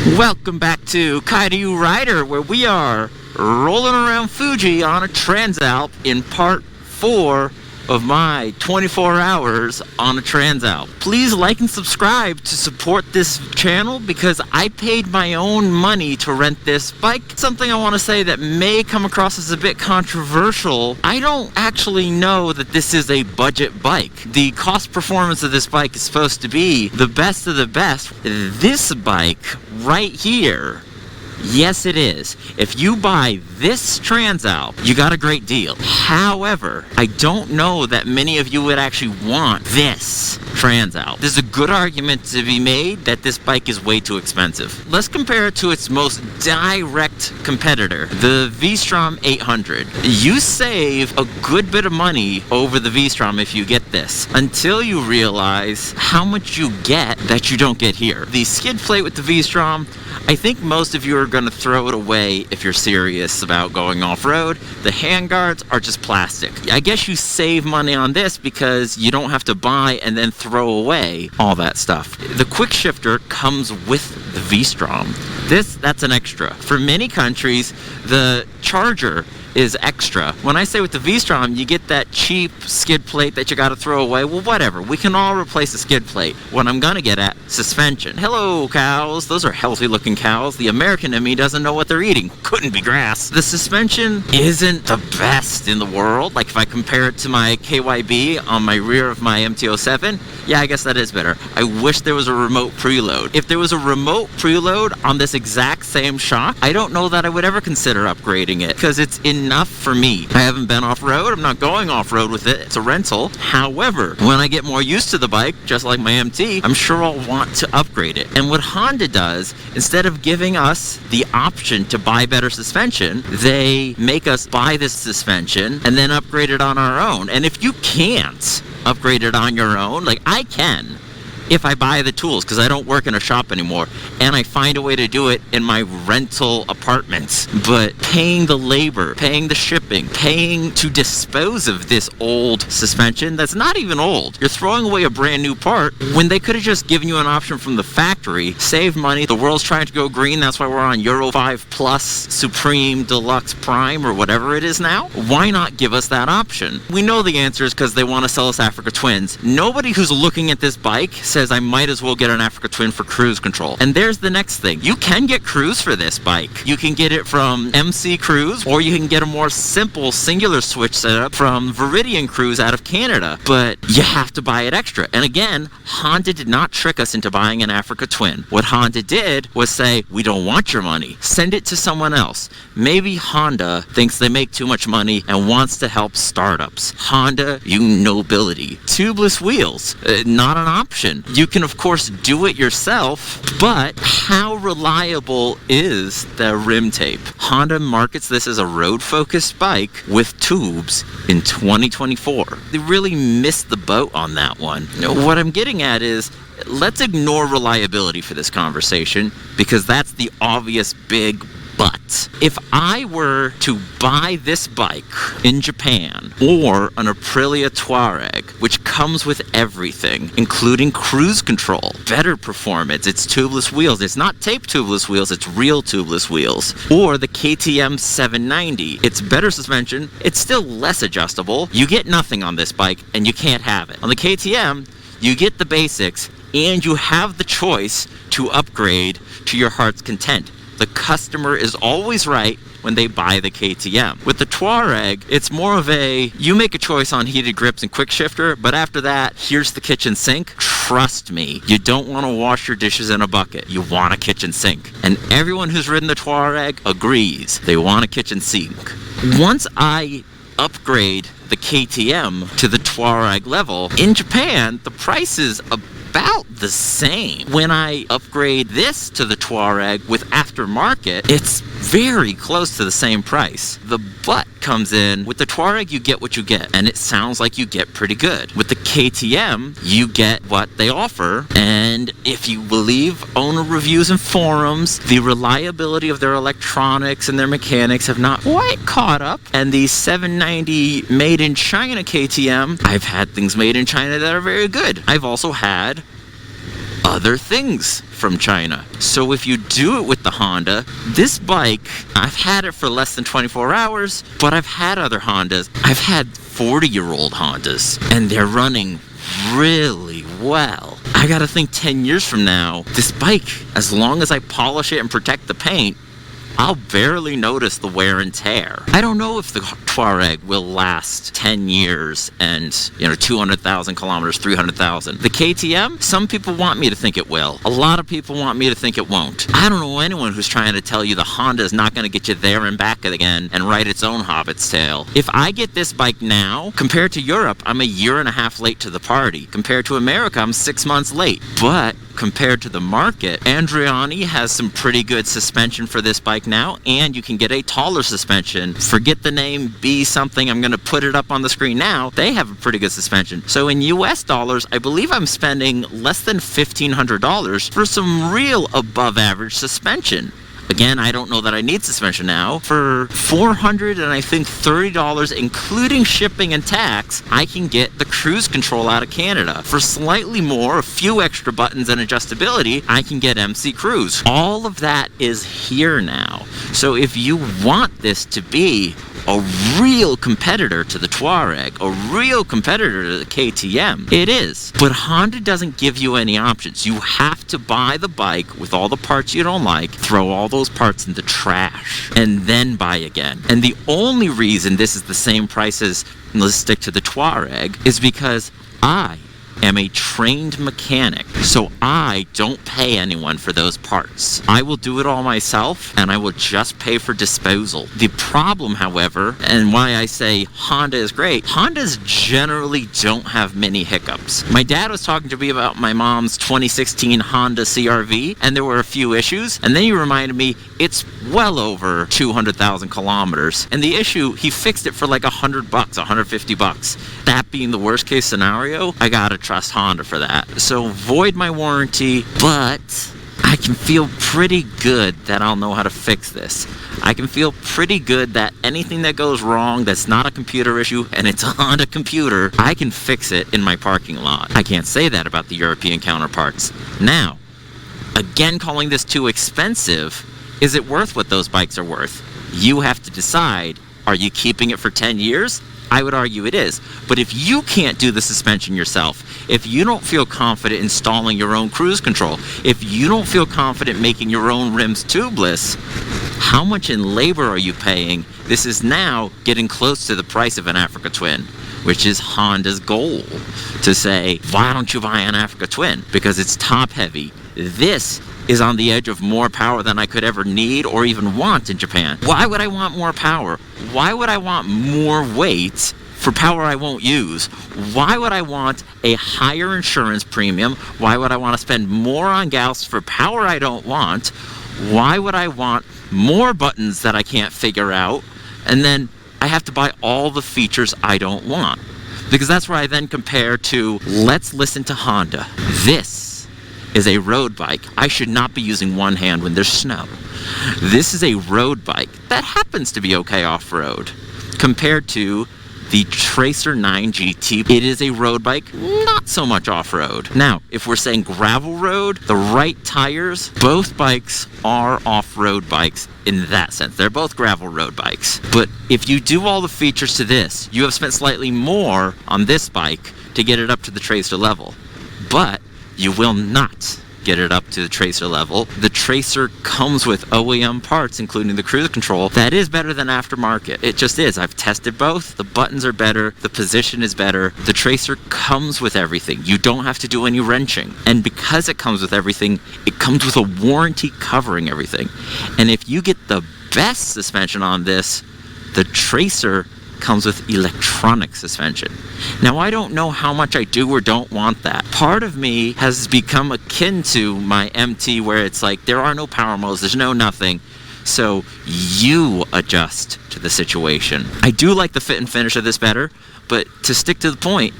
Welcome back to Kaiju Rider, where we are rolling around Fuji on a Transalp in part 4 of my 24 hours on a Transalp. Please like and subscribe to support this channel because I paid my own money to rent this bike. Something I want to say that may come across as a bit controversial. I don't actually know that this is a budget bike. The cost performance of this bike is supposed to be the best of the best. This bike right here, yes, it is. If you buy this Transalp, you got a great deal. However, I don't know that many of you would actually want this Transalp. There's a good argument to be made that this bike is way too expensive. Let's compare it to its most direct competitor, the v-Strom 800. You save a good bit of money over the v-Strom if you get this, until you realize how much you get that you don't get here. The skid plate with the v-Strom, I think most of you are going to throw it away if you're serious about going off-road. The handguards are just plastic. I guess you save money on this because you don't have to buy and then throw away all that stuff. The quick shifter comes with the v-Strom. That's an extra. For many countries, the charger is extra. When I say with the v-Strom, you get that cheap skid plate that you gotta throw away. Well, whatever. We can all replace the skid plate. What I'm gonna get at, suspension. Hello, cows. Those are healthy looking cows. The American in me doesn't know what they're eating. Couldn't be grass. The suspension isn't the best in the world. Like if I compare it to my KYB on my rear of my MT-07, yeah, I guess that is better. I wish there was a remote preload. If there was a remote preload on this exact same shock, I don't know that I would ever consider upgrading it because it's enough for me. I haven't been off-road. I'm not going off-road with it. It's a rental. However, when I get more used to the bike, just like my MT, I'm sure I'll want to upgrade it. And what Honda does, instead of giving us the option to buy better suspension, they make us buy this suspension and then upgrade it on our own. And if you can't upgrade it on your own, like I can, if I buy the tools, because I don't work in a shop anymore, and I find a way to do it in my rental apartments. But paying the labor, paying the shipping, paying to dispose of this old suspension that's not even old. You're throwing away a brand new part when they could have just given you an option from the factory, save money. The world's trying to go green. That's why we're on Euro 5 Plus, Supreme, Deluxe, Prime, or whatever it is now. Why not give us that option? We know the answer is because they want to sell us Africa Twins. Nobody who's looking at this bike says I might as well get an Africa Twin for cruise control. And there's the next thing. You can get cruise for this bike. You can get it from MC Cruise, or you can get a more simple singular switch setup from Viridian Cruise out of Canada. But you have to buy it extra. And again, Honda did not trick us into buying an Africa Twin. What Honda did was say, we don't want your money. Send it to someone else. Maybe Honda thinks they make too much money and wants to help startups. Honda, you nobility. Tubeless wheels, not an option. You can, of course, do it yourself, but how reliable is the rim tape? Honda markets this as a road-focused bike with tubes in 2024. They really missed the boat on that one. What I'm getting at is, let's ignore reliability for this conversation, because that's the obvious big but. If I were to buy this bike in Japan, or an Aprilia Touareg, which comes with everything, including cruise control, better performance, it's tubeless wheels, it's not tape tubeless wheels, it's real tubeless wheels, or the KTM 790, it's better suspension, it's still less adjustable, you get nothing on this bike, and you can't have it. On the KTM, you get the basics, and you have the choice to upgrade to your heart's content. The customer is always right when they buy the KTM. With the Touareg, it's more of a, you make a choice on heated grips and quick shifter, but after that, here's the kitchen sink. Trust me, you don't want to wash your dishes in a bucket. You want a kitchen sink. And everyone who's ridden the Touareg agrees. They want a kitchen sink. Once I upgrade the KTM to the Touareg level, in Japan, the price is about the same. When I upgrade this to the Touareg with aftermarket, it's very close to the same price. The but comes in, with the Touareg you get what you get, and it sounds like you get pretty good. With the KTM, you get what they offer, and if you believe owner reviews and forums, the reliability of their electronics and their mechanics have not quite caught up, and the 790 made in China KTM, I've had things made in China that are very good. I've also had other things from China. So if you do it with the Honda, this bike, I've had it for less than 24 hours, but I've had other Hondas. I've had 40-year-old Hondas, and they're running really well. I gotta think 10 years from now, this bike, as long as I polish it and protect the paint, I'll barely notice the wear and tear. I don't know if the Touareg will last 10 years and, 200,000 kilometers, 300,000. The KTM, some people want me to think it will. A lot of people want me to think it won't. I don't know anyone who's trying to tell you the Honda is not going to get you there and back again and write its own hobbit's tale. If I get this bike now, compared to Europe, I'm a year and a half late to the party. Compared to America, I'm 6 months late. But compared to the market, Andreani has some pretty good suspension for this bike now, and you can get a taller suspension. Forget the name, B something, I'm going to put it up on the screen now. They have a pretty good suspension. So in US dollars, I believe I'm spending less than $1,500 for some real above average suspension. Again, I don't know that I need suspension now. For $400 and I think $30, including shipping and tax, I can get the cruise control out of Canada. For slightly more, a few extra buttons and adjustability, I can get MC Cruise. All of that is here now. So if you want this to be a real competitor to the Touareg, a real competitor to the KTM, it is. But Honda doesn't give you any options. You have to buy the bike with all the parts you don't like, throw all those parts in the trash, and then buy again. And the only reason this is the same price as, let's stick to the Touareg, is because I am a trained mechanic, so I don't pay anyone for those parts. I will do it all myself, and I will just pay for disposal. The problem, however, and why I say Honda is great, Hondas generally don't have many hiccups. My dad was talking to me about my mom's 2016 Honda CR-V, and there were a few issues, and then he reminded me it's well over 200,000 kilometers, and the issue, he fixed it for like $100, $150. That being the worst case scenario, I gotta trust Honda for that. So void my warranty, but I can feel pretty good that I'll know how to fix this. I can feel pretty good that anything that goes wrong that's not a computer issue and it's on a computer, I can fix it in my parking lot. I can't say that about the European counterparts. Now, again, calling this too expensive, is it worth what those bikes are worth? You have to decide, are you keeping it for 10 years? I would argue it is. But if you can't do the suspension yourself, if you don't feel confident installing your own cruise control, if you don't feel confident making your own rims tubeless, how much in labor are you paying? This is now getting close to the price of an Africa Twin, which is Honda's goal, to say, why don't you buy an Africa Twin? Because it's top heavy. This is on the edge of more power than I could ever need or even want in Japan. Why would I want more power? Why would I want more weight for power I won't use? Why would I want a higher insurance premium? Why would I want to spend more on gas for power I don't want? Why would I want more buttons that I can't figure out? And then I have to buy all the features I don't want. Because that's where I then compare to, let's listen to Honda. This is a road bike. I should not be using one hand when there's snow. This is a road bike that happens to be okay off-road compared to the Tracer 9 GT. It is a road bike, not so much off-road. Now, if we're saying gravel road, the right tires, both bikes are off-road bikes in that sense. They're both gravel road bikes. But if you do all the features to this, you have spent slightly more on this bike to get it up to the Tracer level. But you will not get it up to the Tracer level. The Tracer comes with OEM parts, including the cruise control. That is better than aftermarket. It just is. I've tested both. The buttons are better. The position is better. The Tracer comes with everything. You don't have to do any wrenching. And because it comes with everything, it comes with a warranty covering everything. And if you get the best suspension on this, the Tracer comes with electronic suspension. Now, I don't know how much I do or don't want that. Part of me has become akin to my MT, where it's like there are no power modes, there's no nothing, so you adjust to the situation. I do like the fit and finish of this better, but to stick to the point,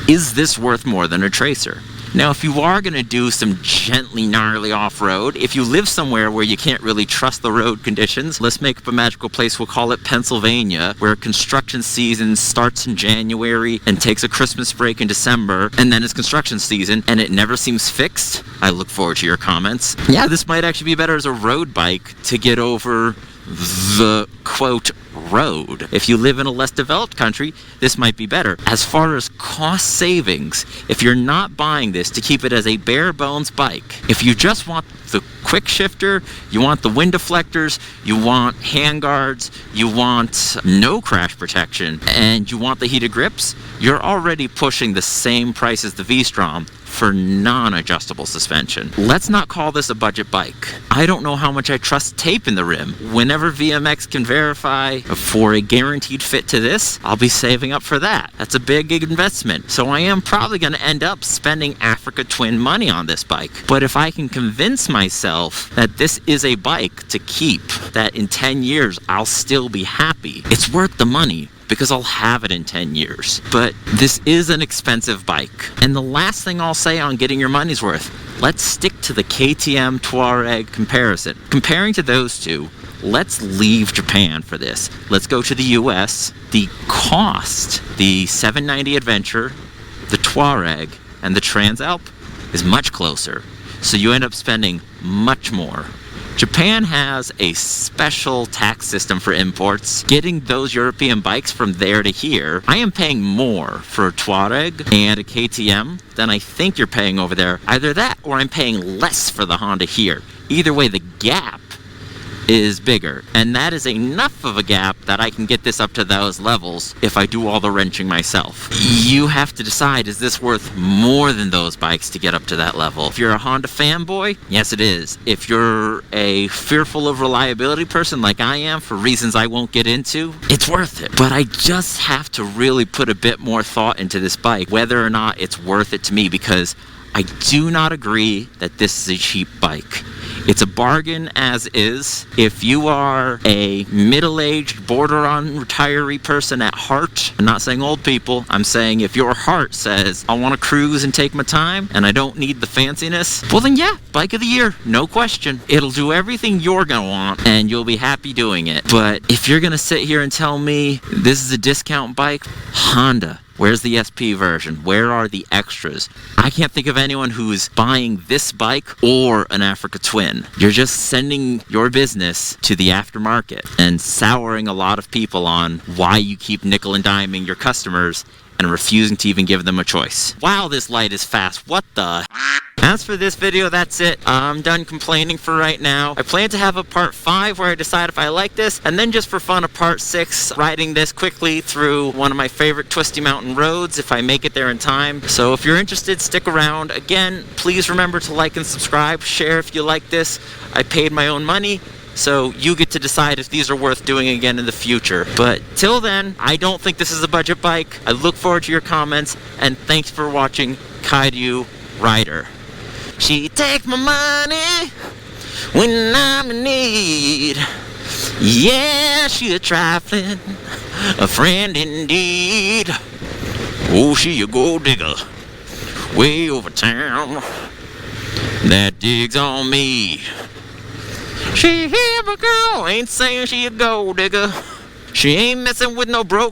is this worth more than a Tracer? Now, if you are going to do some gently gnarly off-road, if you live somewhere where you can't really trust the road conditions, let's make up a magical place. We'll call it Pennsylvania, where construction season starts in January and takes a Christmas break in December, and then it's construction season, and it never seems fixed. I look forward to your comments. Yeah, this might actually be better as a road bike to get over the, quote, road. If you live in a less developed country, this might be better. As far as cost savings, if you're not buying this to keep it as a bare bones bike, if you just want the quick shifter, you want the wind deflectors, you want handguards, you want no crash protection, and you want the heated grips, you're already pushing the same price as the V-Strom for non-adjustable suspension. Let's not call this a budget bike. I don't know how much I trust tape in the rim. Whenever VMX can verify for a guaranteed fit to this, I'll be saving up for that. That's a big investment. So I am probably going to end up spending Africa Twin money on this bike. But if I can convince myself that this is a bike to keep, that in 10 years I'll still be happy, it's worth the money, because I'll have it in 10 years. But this is an expensive bike. And the last thing I'll say on getting your money's worth, let's stick to the KTM Touareg comparison. Comparing to those two, let's leave Japan for this. Let's go to the US. The cost, the 790 Adventure, the Touareg, and the Transalp is much closer. So you end up spending much more. Japan has a special tax system for imports. Getting those European bikes from there to here, I am paying more for a Touareg and a KTM than I think you're paying over there. Either that or I'm paying less for the Honda here. Either way, the gap is bigger, and that is enough of a gap that I can get this up to those levels if I do all the wrenching myself. You have to decide, is this worth more than those bikes to get up to that level? If you're a Honda fanboy, yes it is. If you're a fearful of reliability person like I am, for reasons I won't get into, it's worth it. But I just have to really put a bit more thought into this bike, whether or not it's worth it to me, because I do not agree that this is a cheap bike. It's a bargain as is. If you are a middle-aged, border-on retiree person at heart, I'm not saying old people, I'm saying if your heart says, I want to cruise and take my time, and I don't need the fanciness, well then yeah, bike of the year, no question. It'll do everything you're gonna want, and you'll be happy doing it. But if you're gonna sit here and tell me this is a discount bike, Honda, where's the SP version? Where are the extras? I can't think of anyone who's buying this bike or an Africa Twin. You're just sending your business to the aftermarket and souring a lot of people on why you keep nickel and diming your customers and refusing to even give them a choice. Wow, this light is fast. What the? As for this video, that's it. I'm done complaining for right now. I plan to have a part 5 where I decide if I like this, and then just for fun a part 6 riding this quickly through one of my favorite twisty mountain roads if I make it there in time. So if you're interested, stick around. Again, please remember to like and subscribe. Share if you like this. I paid my own money, so you get to decide if these are worth doing again in the future. But till then, I don't think this is a budget bike. I look forward to your comments, and thanks for watching Kaidu Rider. She takes my money when I'm in need. Yeah, she a trifling, a friend indeed. Oh, she a gold digger way over town that digs on me. She here, but girl ain't saying she a gold digger. She ain't messing with no broke